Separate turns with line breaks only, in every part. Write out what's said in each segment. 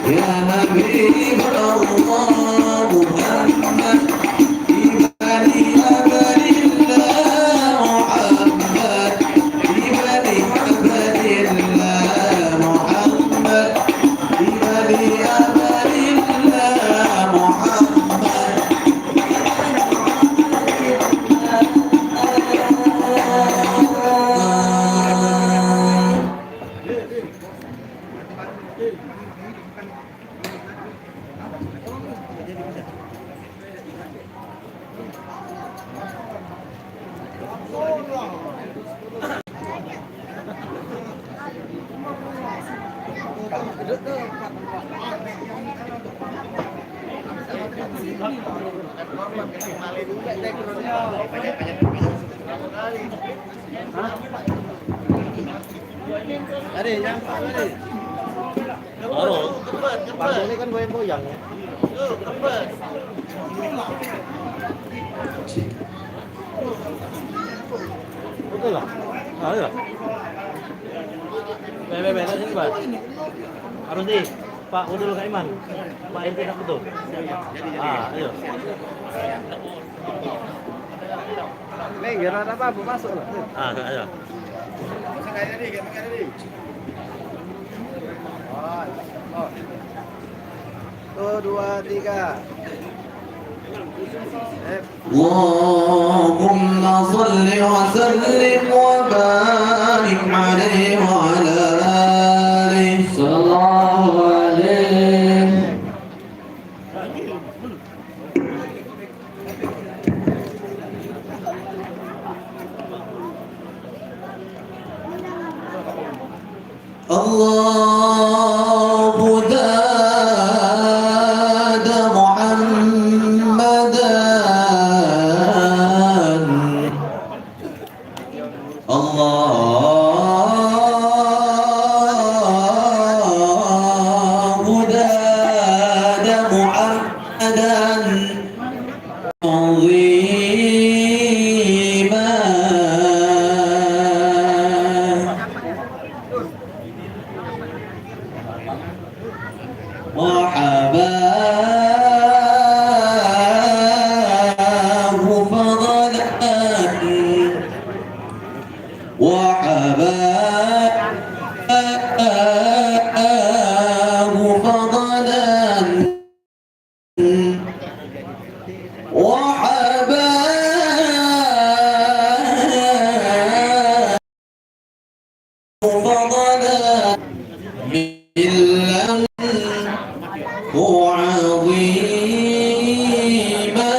يا حبيب الله محمد في بني أبد الله محمد في بني أبد الله محمد في بني أبد الله محمد
Tadi yang tadi. Baru. Pas ini kan goyang-goyang ya. Betul lah. Ada lah. Bebe, sini Pak. Harus di Pak Udul Kak Iman. Pak RT tak betul. Ayo. Nih, biar ada apa masuk lah. Ayo. Tuh, 2, 3.
اللهم صل وسلم وبارك عليه وعلى آله صلى الله عليه. الله زاد محمدا الله زاد محمدا عظيما وحباه فضلا وحباه فضلا وحباه فضلا من وعظيما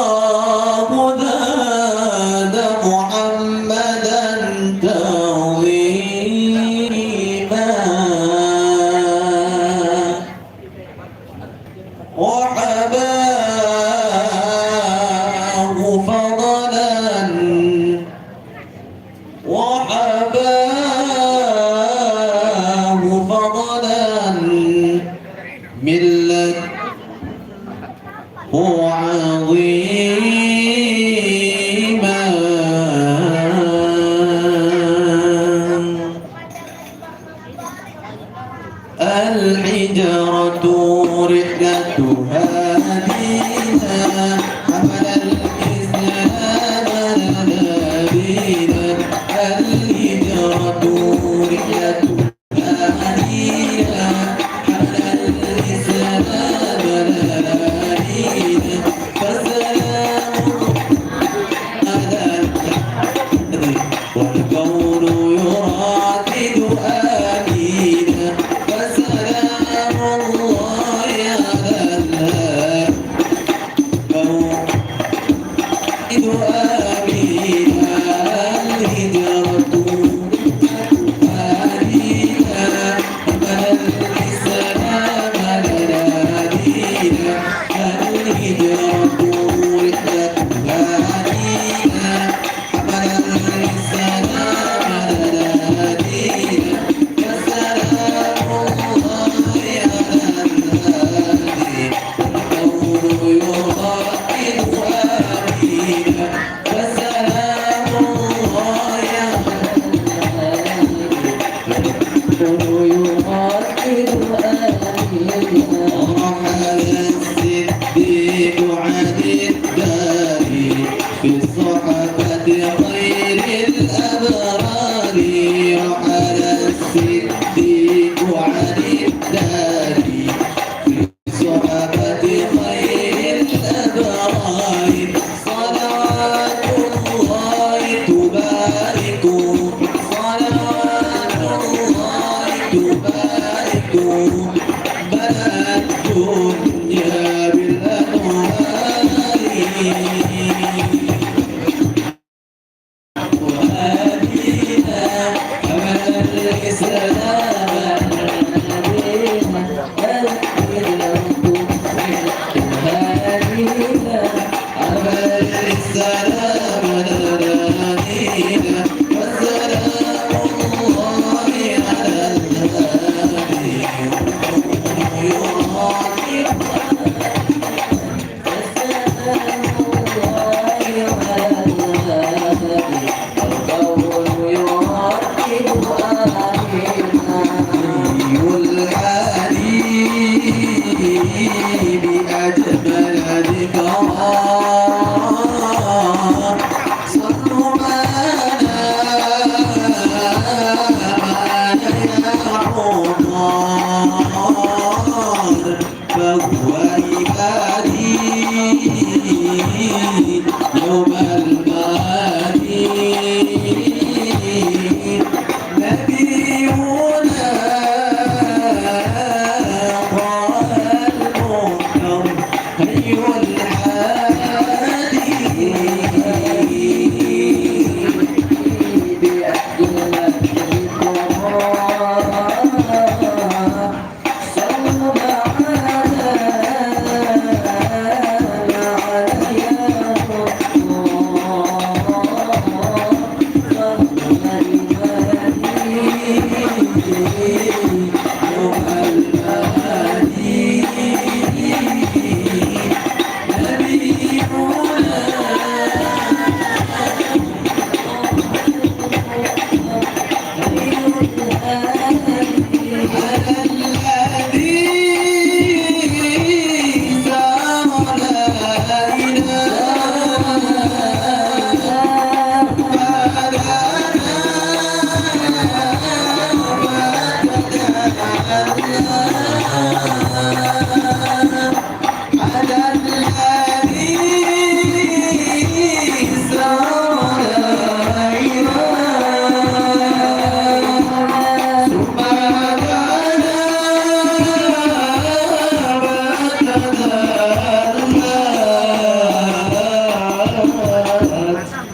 الله زاد محمدا تعظيما وحباه فضلا وحباه فضلا من وعظيما الحجرة رحلتها دينا حمل الإسلام لنا دينا الهجرة رحلتها دينا حمل الإسلام لنا دينا فسلام على والكون يرادد آمينا فسلام الله على الكون بأجمل ذكرى صلوا معنا يا عمر فهو عبادي يوم المعادي نبينا قال المنكر هي الحادي بأجل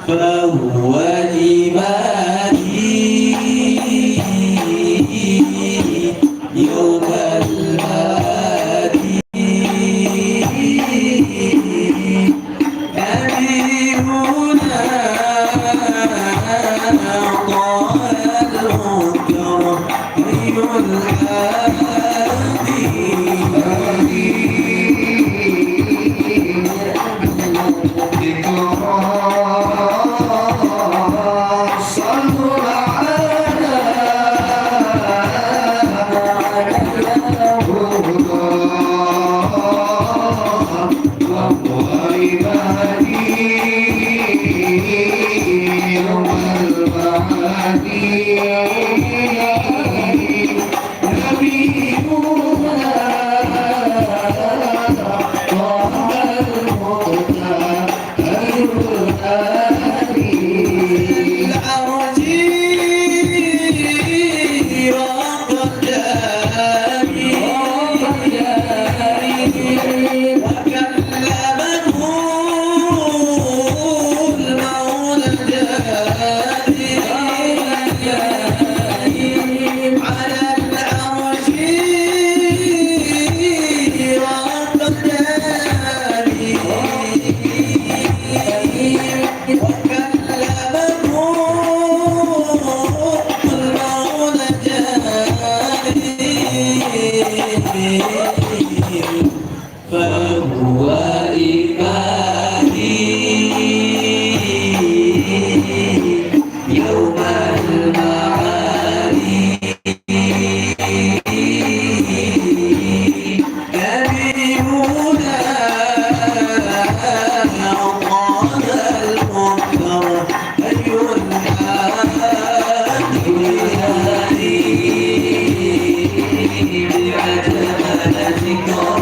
فهو عبادي يوم المعادي نبينا طه المنكر حي فهو عبادي يوم المعادي نبينا قال المنكر أي الحادي بعجمل ذكرى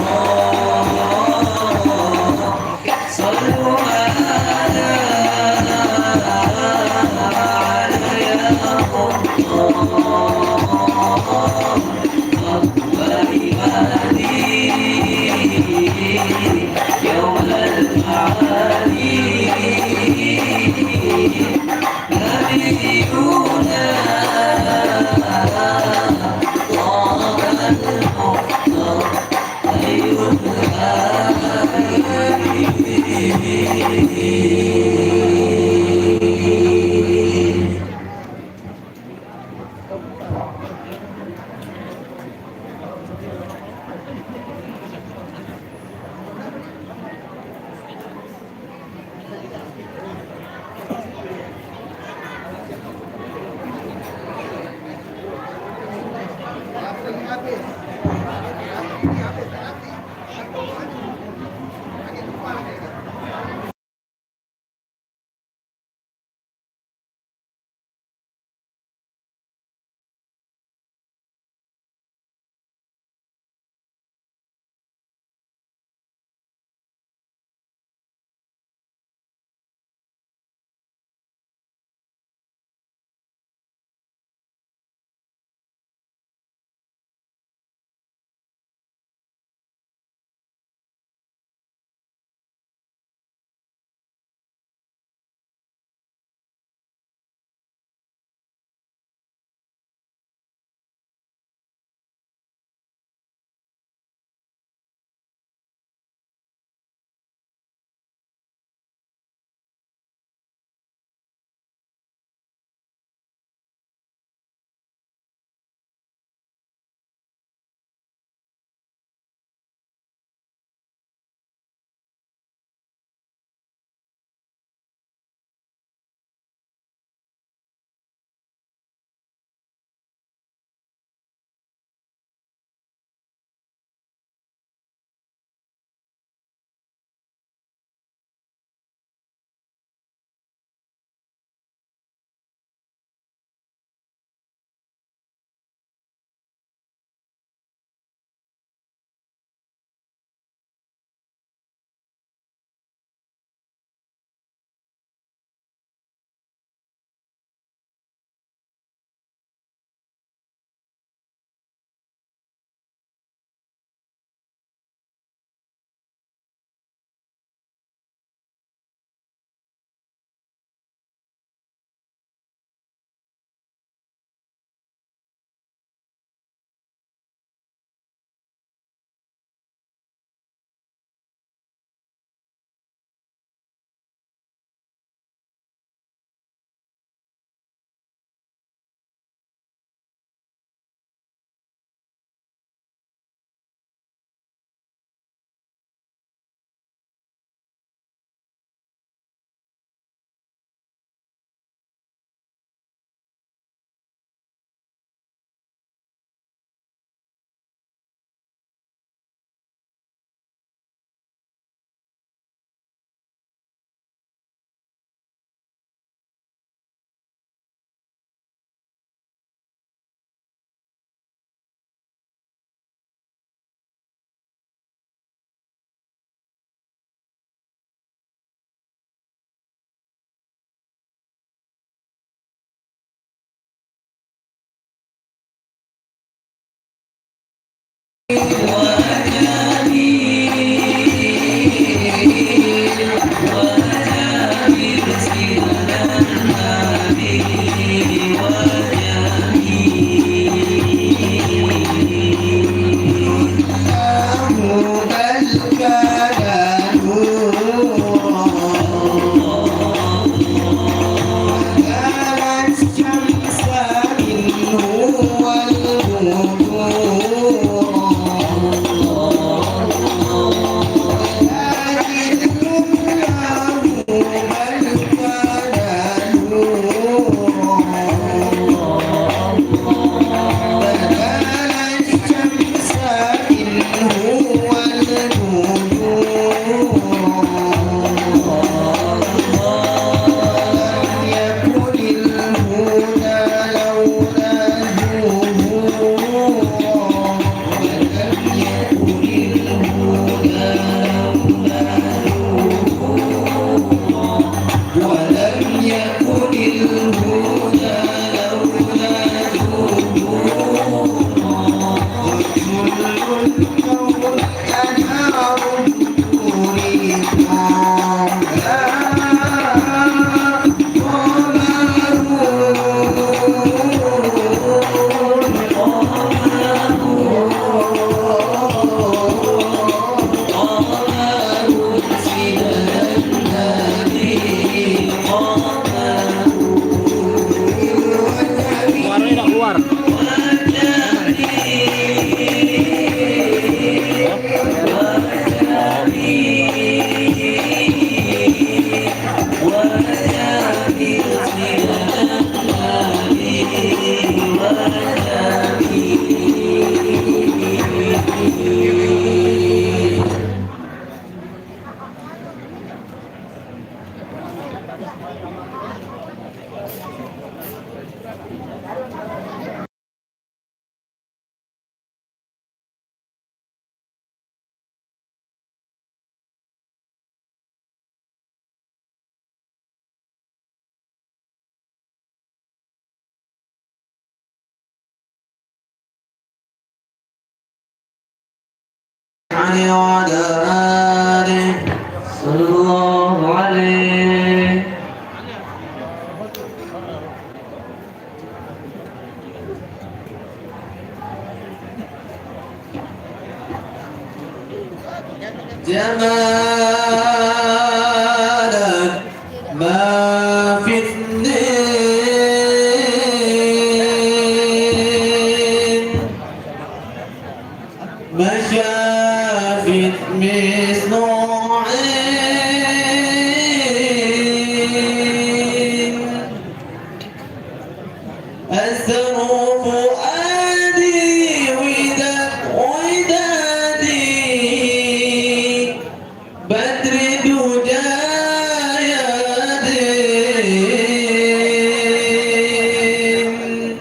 صلوا على يا عبادي يوم المعادي نبينا طه المختار خير العالمين.
Keluarnya tidak keluar.
وعلى آله صلى الله عليه جمالك ما في اثنين ما شافت مصنوعين أسر فؤادي ودادي بدر دجى يدين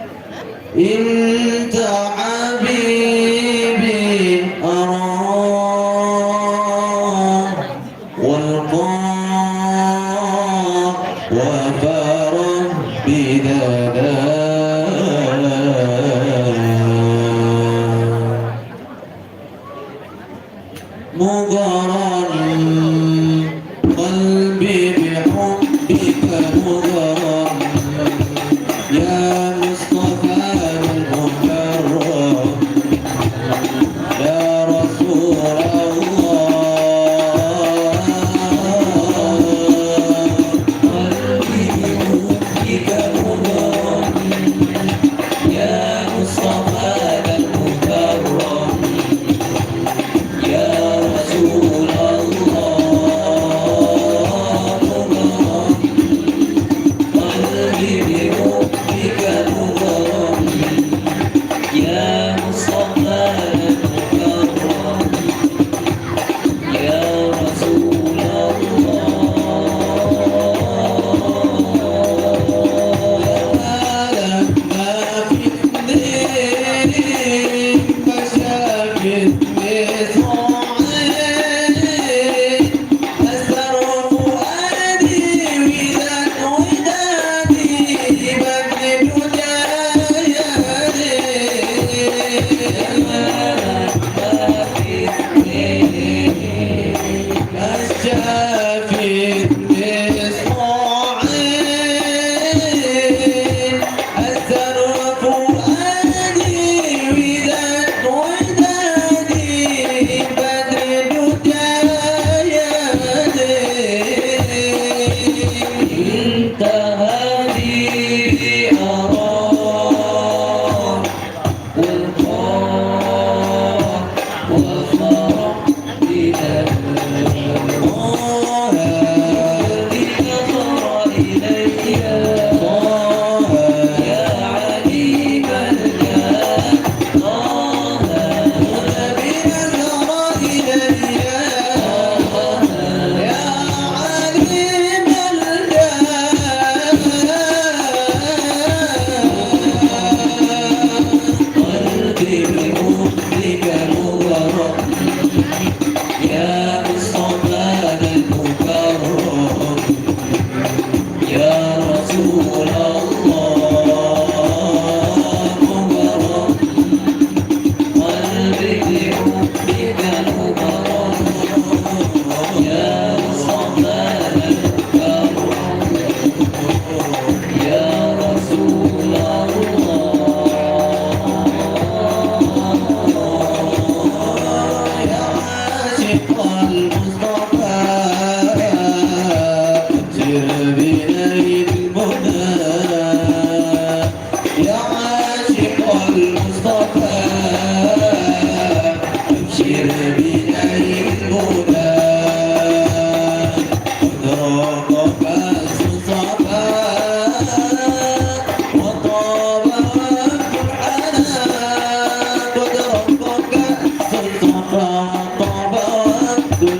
انت حبيبي أراه والقاه وفره بدنا مغرم قلبي بحبك مغرم يا مصطفى المكرم يا رسول الله قلبي بحبك مغرم يا مصطفى المكرم يا رسول الله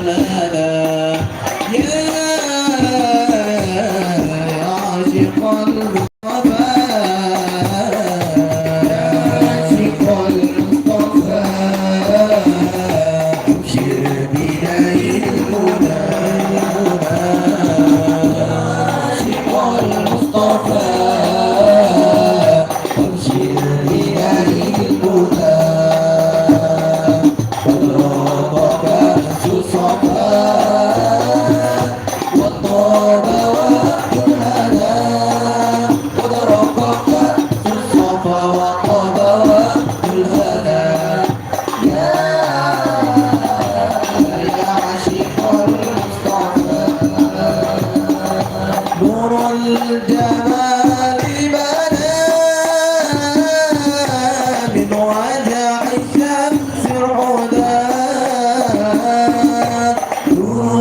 لنا يا عاشق المصطفى عاشق المصطفى أبشر بداية المنى عاشق المصطفى أبشر بداية المنى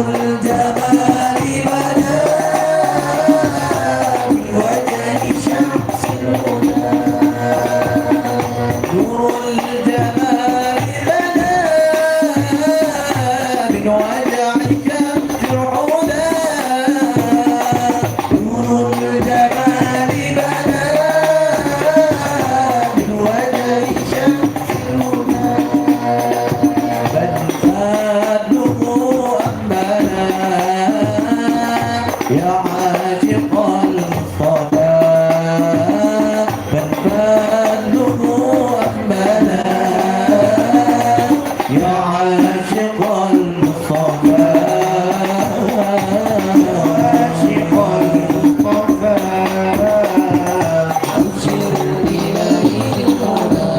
الجمال بنا من وجع الشمس العدا نور الجمال بنا من وجع الشمس العدا نور الجمال بنا من وجع الشمس العدا يا عاشق المصطفى بل فضله أحملا يا عاشق المصطفى عاشق المصطفى أبشر إليه الهدى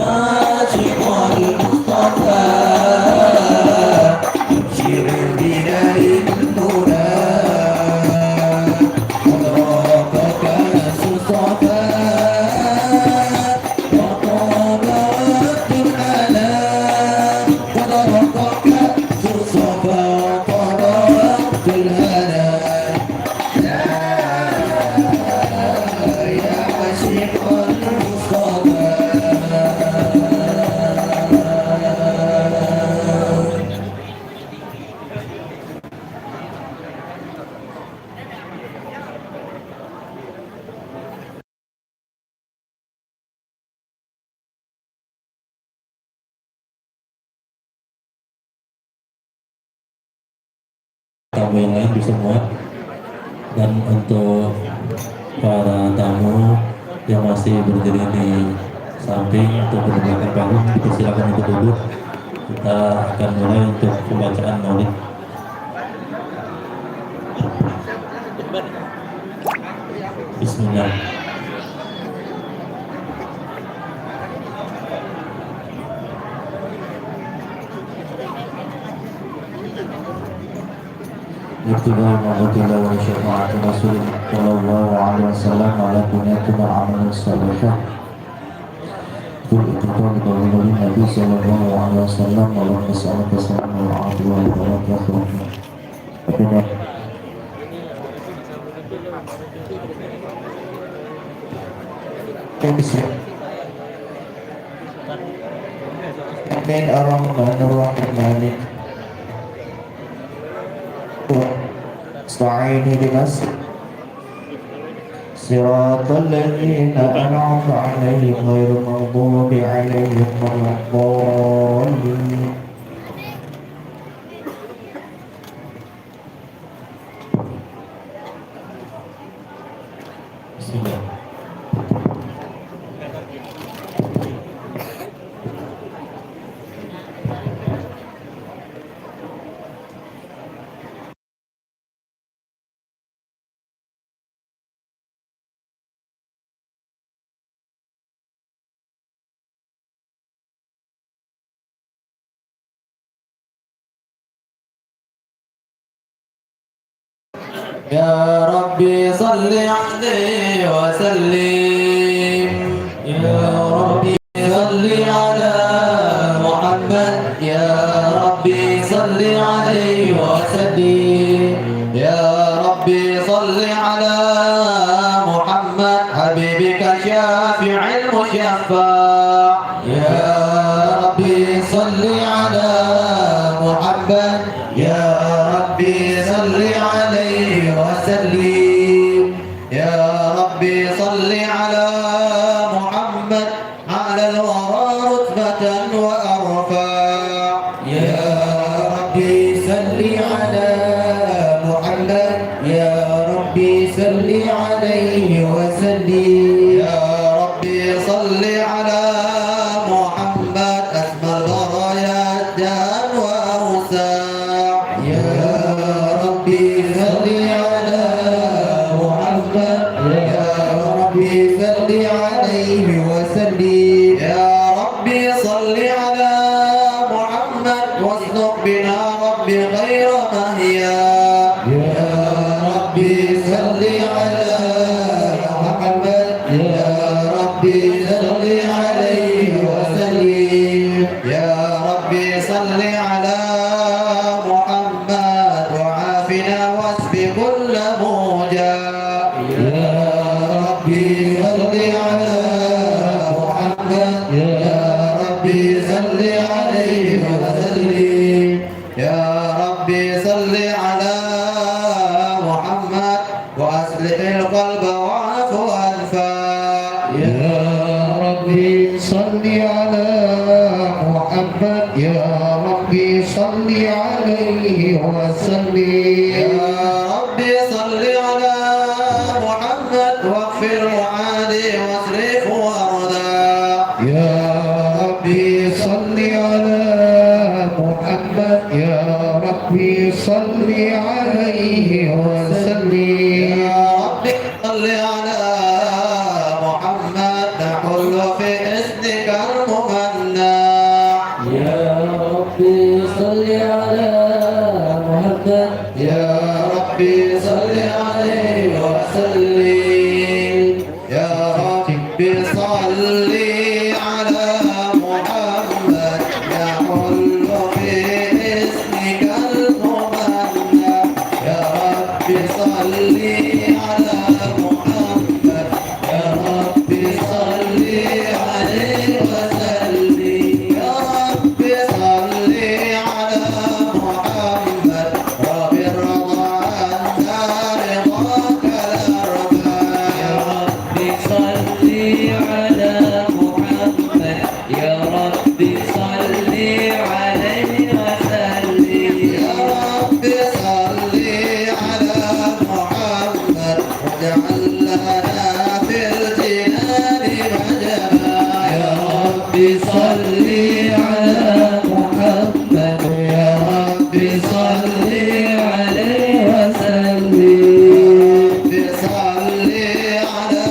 عاشق المصطفى أبشر بداية المنى أدراكك الصفا وطاب وقت الألام أدراكك الصفا وطاب وقت الألام يا عاشق المصطفى tamu yang lain bisa muat, dan untuk para tamu yang masih berdiri di samping untuk di belakang panggung dipersilakan untuk duduk. Kita akan mulai untuk pembacaan maulid. Bismillah. ابتغاء مرضات الله وشفاعة رسوله صلى الله عليه وسلم على كنية العمل الصالحة والاتقان قول النبي صلى الله عليه وسلم ولم نسألك السلام والعافية والبركة Amin ar-Rahman استعيني بنفسي صراط الذين أنعمت عليهم غير المغضوب عليهم ولا الضالين بسم الله. يا ربي صل عليه وسلم يا ربي صل على محمد يا ربي صل عليه وسلم يا ربي صل على محمد حبيبك شافع المشفع يا ربي صل على
صل على محمد يا ربي صل عليه وسلم يا ربي صل على محمد أسمى البرايا الدان وأوسع يا ربي صل على محمد يا ربي صل عليه وسلم يا ربي صل على محمد واسلك بنا ربي خير مهيا يا ربي صل على محمد يا ربي صل عليه وسلم يا ربي صل على محمد وعافنا واشف كل موجع يا ربي صل على محمد يا ربي صل عليه وسلم يا ربي صل على محمد وأصلح القلب واعف أنفا يا ربي صل على محمد يا ربي صل عليه وسلم يا ربي صل على محمد واغفر معادي واصرف وردا يا ربي صل على محمد يا ربي صل عليه وسلم يا ربي صل على محمد نحل في اسمك الممنع يا ربي صل على محمد يا ربي صل عليه وسلم يا ربي صل على محمد يحل في اسمك الممنع يا ربي صل على محمد يا ربي صل عليه وسلم يا ربي صل على محمد رب الرضا أنت رضاك الأرباب يا ربي صل على محمد يا ربي صل عليه وسلم يا ربي صل على محمد واجعل لنا في الجنان مجدا يا ربي صل على محمد يا ربي صل عليه وسلم ربي صل على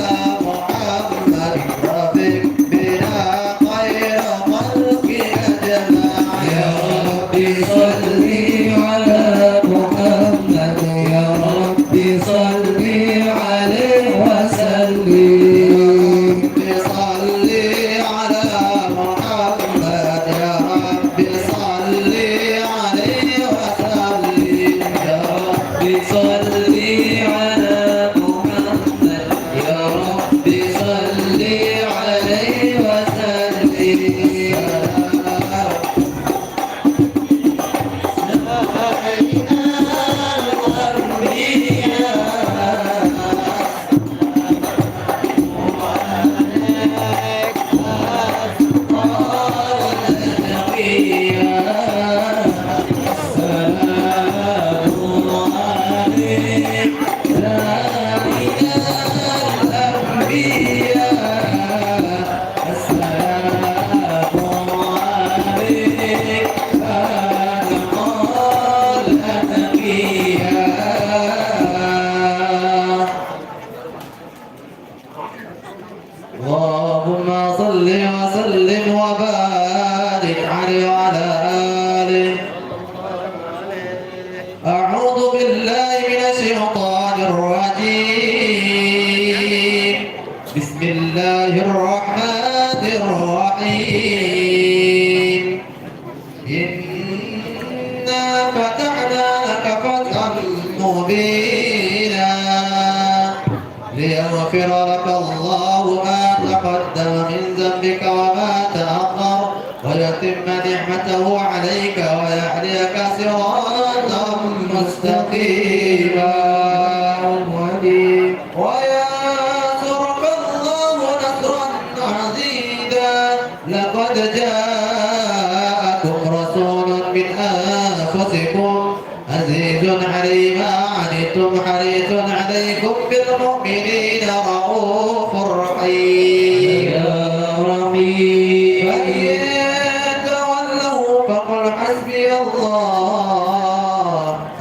محمد رفق بنا خير خلقك أجمع يا ربي صل على محمد يا ربي صل عليه وسلم ربي صل على محمد يا ربي صل عليه وسلم يا ربي صل على محمد يا ربي صل عليه اللهم صل وسلم وبارك عليه وعلى آله أعوذ بالله من الشيطان الرجيم بسم الله الرحمن الرحيم إنا فتحنا لك فتحا مبينا ليغفر لك الله ما تقدم من ذنبك وما تأخر ويتم نعمته عليك ويهديك صراطا مستقيما وينصرك الله نصرا عزيزا لقد جاءكم رسول من أنفسكم عزيز علي ما عنتم حريص عليكم بالمؤمنين رؤوف رحيم فإن تولوا فقل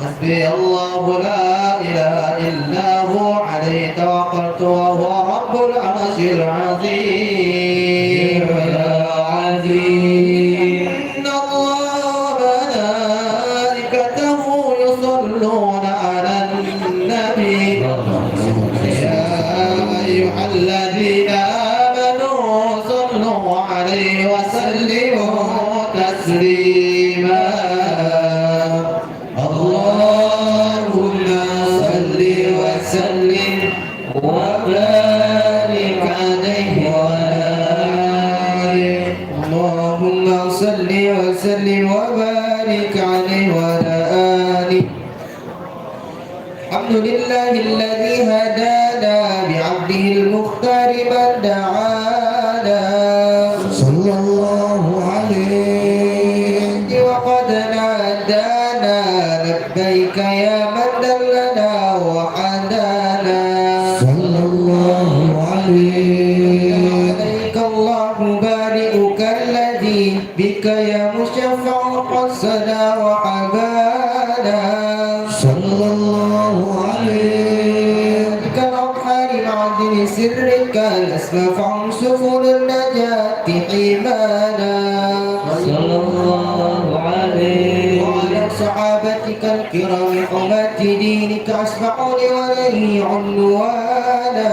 حسبي الله لا إله إلا هو عليه توكلت وهو رب العرش العظيم يا عزيز إن الله وملائكته يصلون على النبي يا أيها الذين آمنوا صلوا عليه وسلموا تسليما اللهم صل وسلم وبارك عليه وعلى آله اللهم صل وسلم وبارك عليه وعلى آله الحمد لله الذي هدانا بعبده المختار من دعانا صلى الله عليه وقد نادانا لبيك يا من دلنا وحدانا صلى الله عليه عليك الله بارئك الذي بك يا مشفع قصنا وحبانا صلى الله عليه بك الأضحى لمعدن سرك الأسمى فانصفوا للنجاة حمانا صلى الله عليه وعلى صحابتك الكرام حماة دينك أسمعوا لولي عنوانا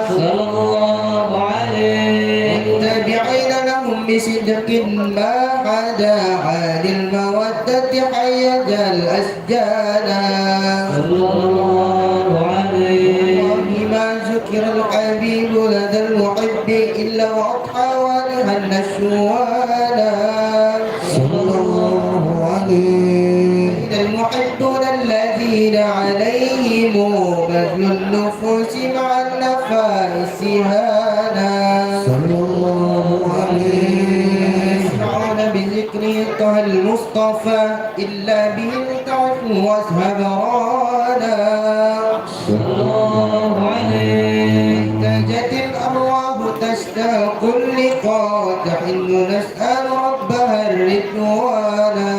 صلى الله عليه والتابعين لهم بصدق ما حدا عن المودة حيج الأسجانا صلى الله عليه وبما ذكر الحبيب لدى المحب إلا وأضحى ونهى النشوانا صلى الله عليه المحبون الذين عليهم بذل النفوس مع النفائس هانا صلى الله عليه يسمعون بذكره طه المصطفى إلا به تعف واذهب رانا صلى الله عليه احتاجت الأرواح تشتاق اللقاء وتحن نسأل ربها الرضوانا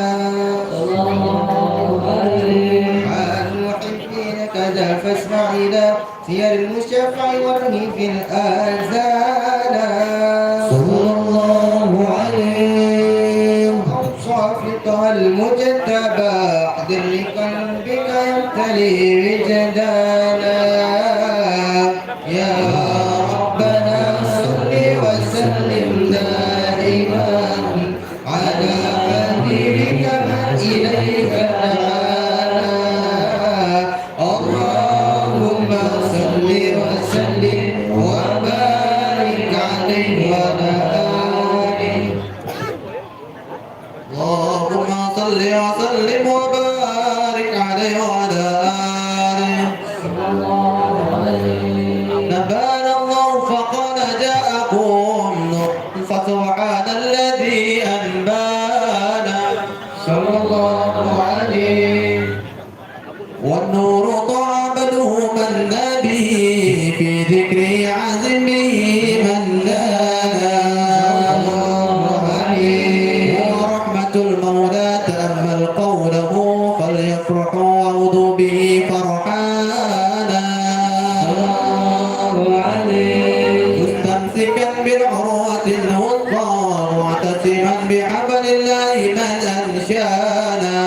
صلى الله عليه عن المحبين كذا فاسمع إلى سير المشفع والرهيب الآذانا صلى الله عليه صافطها المجتبى احضر لقلبك يمتلي وجدانا يا ربنا صل وسلم دائما على حبيبك من إليك دعانا اللهم صل وسلم وبارك عليه وعلى آله اللهم صل وسلم وبارك عليه وعلى آله نبانا الله فقد جاءكم نور فسبحان الذي أنبانا صلى الله عليه والنور طعبله من به في ذكر عزمه من دانا ورحمة المولى تأمل قوله فليفرحوا وأوذوا به فرحانا مستمسكا بالعروة الوثقى معتصما بحبل الله من أنشانا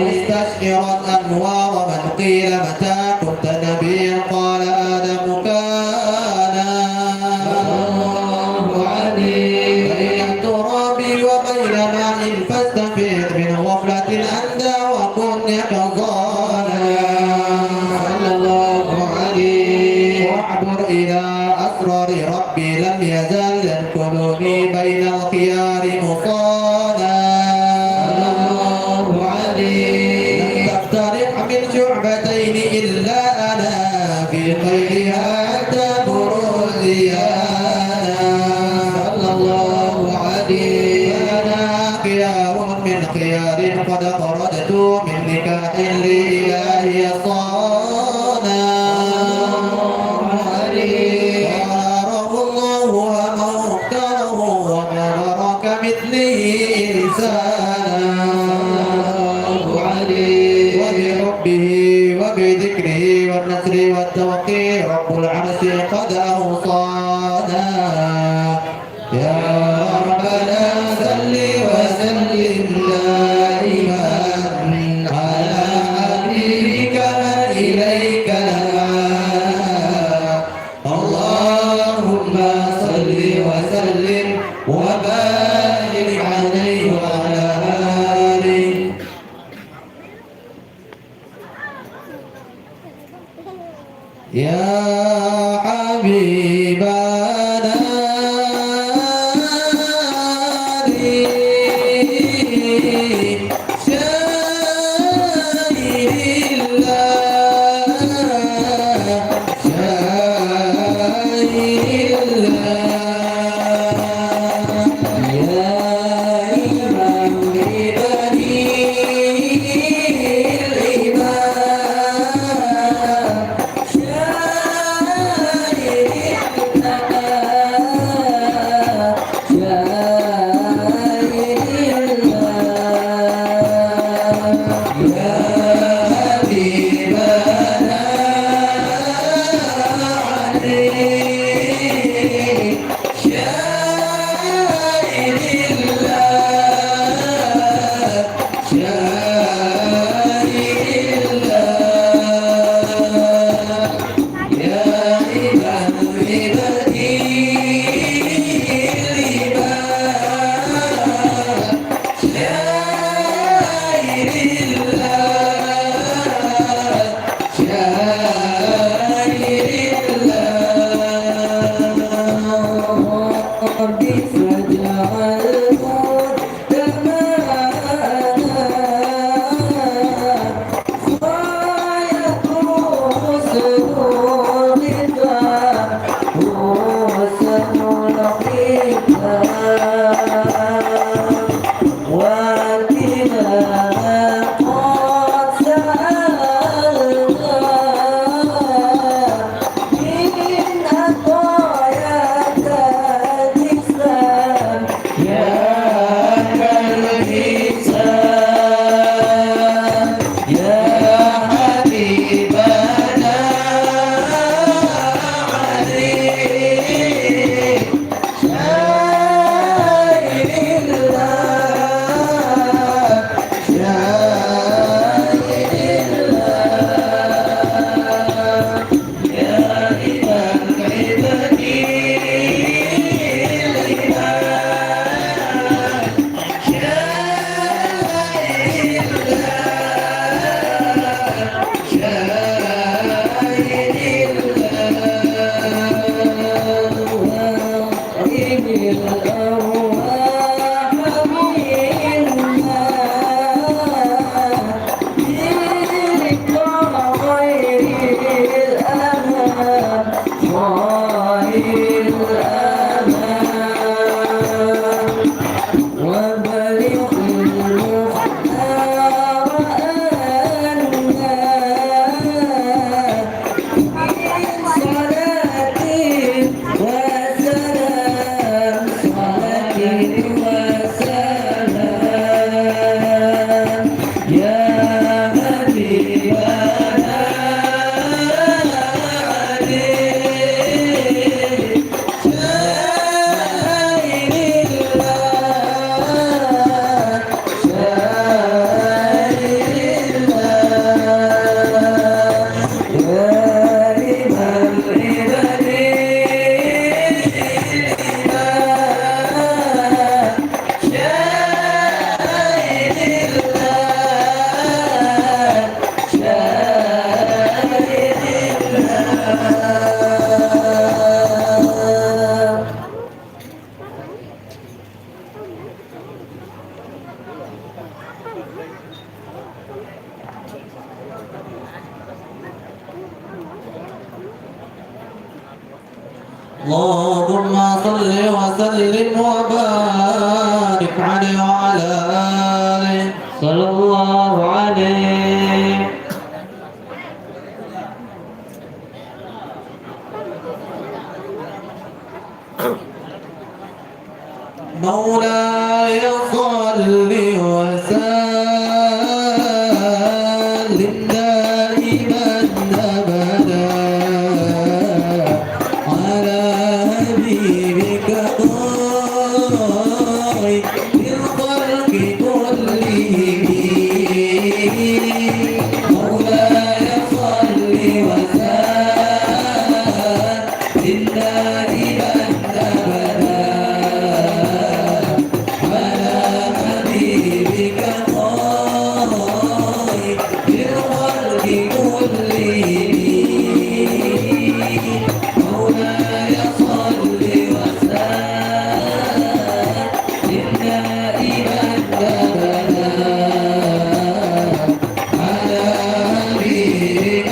واستشعرت أنوار من قيل متى كنت نبيا قال آدم كان بين التراب وبين ماء فاستفيد من غفلة أندى وكن يقظانا صلى الله عليه واعبر إلى أسرار ربي لم يزل يدخلني بين الخيار مصانا صلى الله عليه لم تقترح من شعبتين إلا أنا في خيرها تبرزيانا صلى الله عليه أنا خيار من قد خرجت من نكاح لإلهي صانا وعاره الله وما اختاره وما برك مثله لسانا وبحبه وبذكره والنصر والتوقير رب العرش قد أوصانا يا ربنا صل وسلم دائما على حبيبك إليك اللهم صل وسلم وبارك عليه وعلى آله يا حبيبنا اللهم صل وسلم وبارك عليه وعلى آله صلى الله عليه. مولاي صل وسلم دائما أبدا على حبيبك خير الخلق كلهم. مولاي صل وسلم دائما أبدا على حبيبك خير الخلق كلهم. مولاي صل وسلم دائما أبدا على حبيبك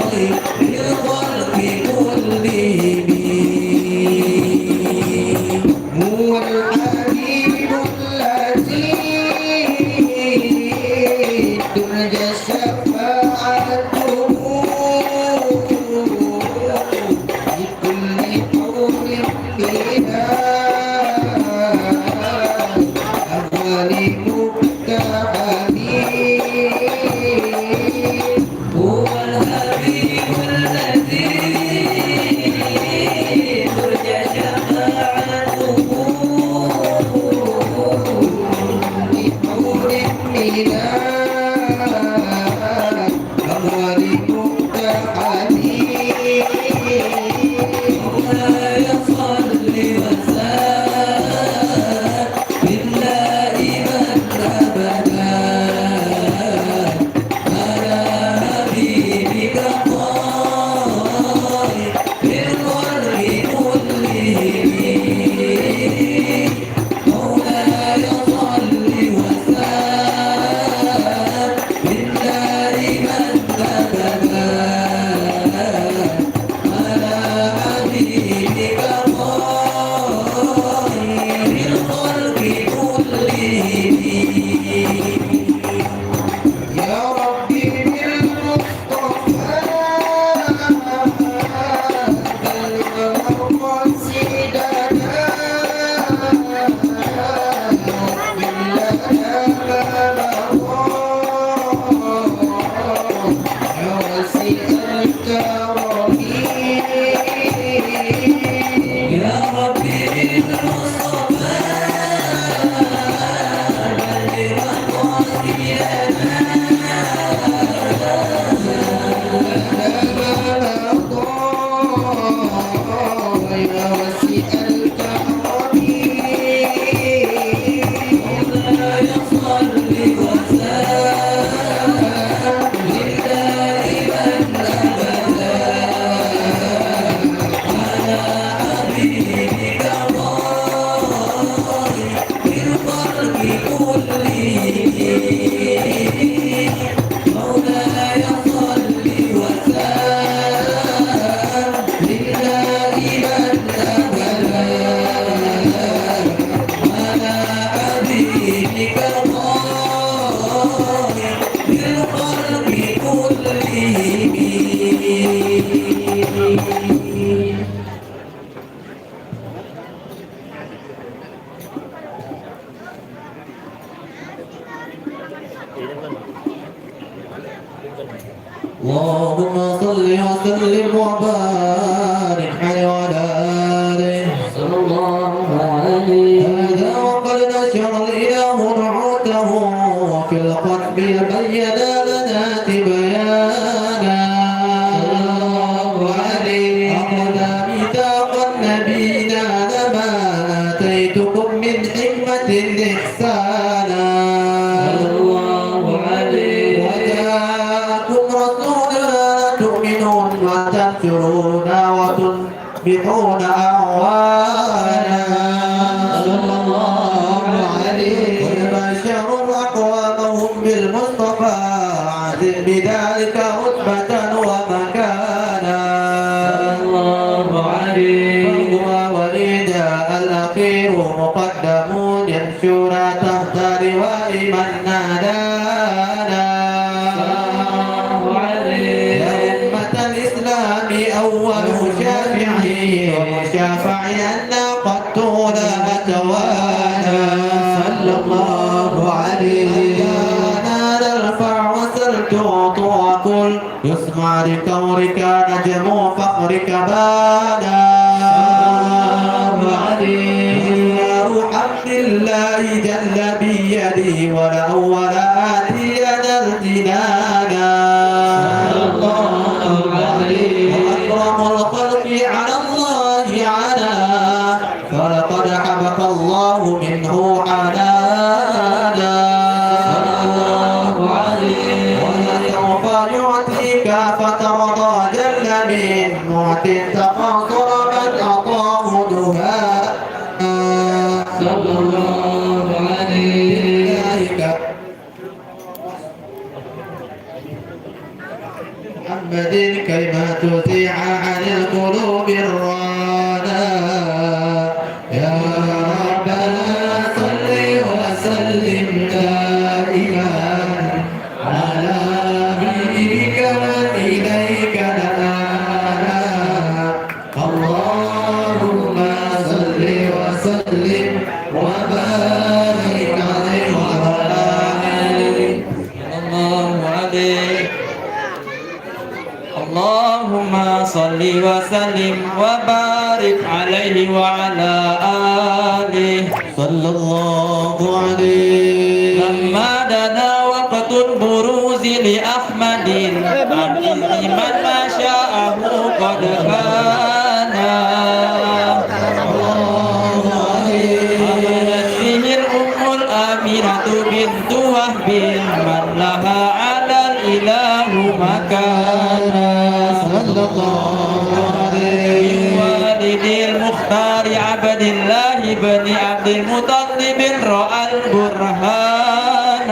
خير الخلق كلهم. هو الحبيب الذي ترجى شفاعته لكل قوم بها أول مبتهلين. هو الحبيب الذي ترجى شفاعته لقول بلا أول مبتهلين. مولاي صل وسلم دائما أبدا على حبيبك خير الخلق كلهم. مولاي صل وسلم دائما أبدا على حبيبك خير الخلق كلهم. يا ربي بالمصطفى بلغ مقاصدنا واغفر لنا ما مضى يا واسع الكرم. يا ربي بالمصطفى بلغ اللهم صل وسلم وبارك عليه وعلى آله صلى الله عليه. هذا وقد نشر الإله رعوته وفي القلب بين لنا بيانا صلى الله عليه. أخذ ميثاقا نبينا لما آتيتكم من حكمة إحسانا صلى الله عليه. وجاءكم رسولنا تؤمنون وتنصرون وتنبحون أعوانا صلى الله عليه. ويبشر أقوامهم بالمصطفى عزم بذلك رتبة ومكانا صلى الله عليه. فهو وليد الأخير مقدم يمشون تحت لواء إخوانا صلى الله عليه أنا نرفع وسل تعطوا وقل يسمع لكورك نجم فخرك بانا حمد الله جل بيدي والأول آتينا الجنانا وأكرم الخلق على الله عنا فلقد حبك الله منه حنانا ولسوف يعطيك فترضى جل من معت تقاصر من أعطاه دهانا صلى الله عليه محمد كيما تذيع عن القلوب الرانا يا ربنا صل وسلم دائما على حبيبك وإليك نانا اللهم صل وسلم وبارك عليه وعلى آله الله عليه اللهم صل وسلم وبارك عليه وعلى آله صلى الله عليه لما دنا وقت البروز لأحمد من ما شاءه قد كان الأمينة بنت وهب من لها على الإله مكانا صلى الله عليه والد المختار عبد الله بن عبد المطلب رأى البرهان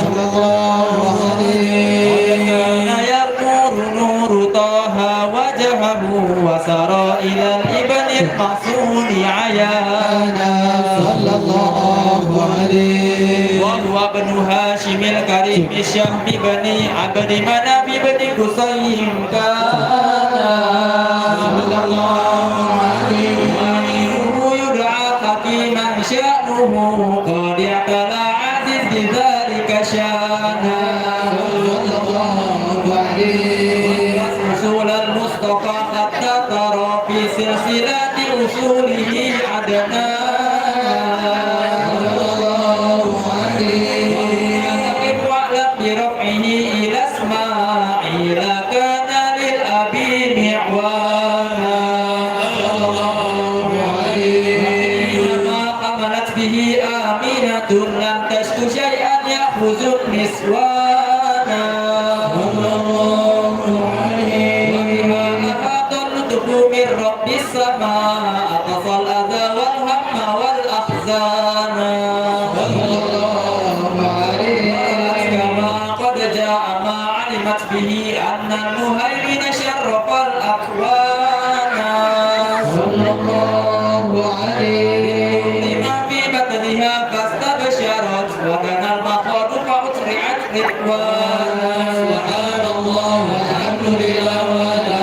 صلى الله عليه وكان يقول نور طه وجهه وسرى إلى الابن المقصود عيانا صلى الله عليه وهو ابن هاشم الكريم الشهم بني عبد مناف بن قصي كان صلى الله عليه وآله يدعى حكيما شأنه قد اعتلى عزيز بذلك شانا صلى الله عليه أصول المصطفى حتى ترى في سلسلة أصوله عدنا برفعه إلى اسماعيل كان للأبي معوانا إنما حملت به آمنة لم تشك شيئا يأخذ النسوانا وبها أفاض اللطف من رب السماء أقصى الأذى والهم والأحزان به أن المهيمن شرف الأكوان صلى الله عليه لما في بطنها فاستبشرت وكان المخاض فأسرعت رضوانا سبحان الله والحمد لله ولا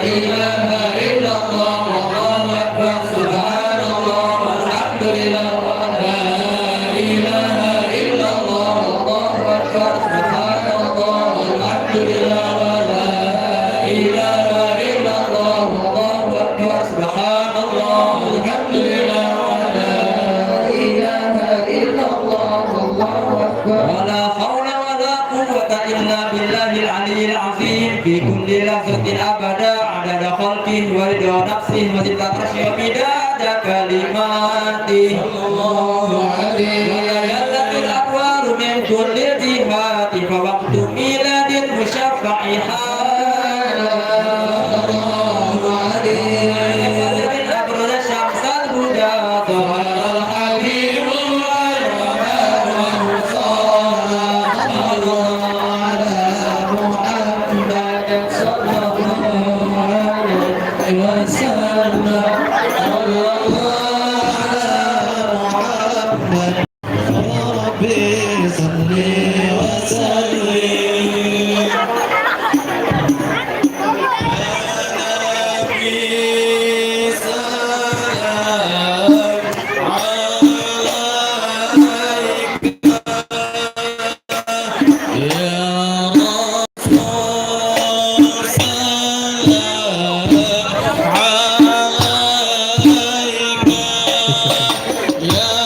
إله إلا الله والله أكبر سبحان الله والحمد لله ولا إله إلا الله والله أكبر سبحان الله الحمد لله ولا إله إلا الله والله أكبر سبحان الله الحمد لله ولا إله إلا الله والله أكبر ولا حول ولا قوة إلا بالله العلي العظيم في كل لحظة أبدا عدد خلقه ورضا نفسه وزنة عرشه ومداد كلماته صلى الله عليه وسلم الأنوار من كل الجهات فوقت ميلاد المشفع حالا الله عليه من أبرز شمس الهدى ظهر الحبيب والرحمن وصانا الله على محمد صلى الله عليه وسلم الله على محمد يا ربي صل وسلم على نبي سلام
Wow.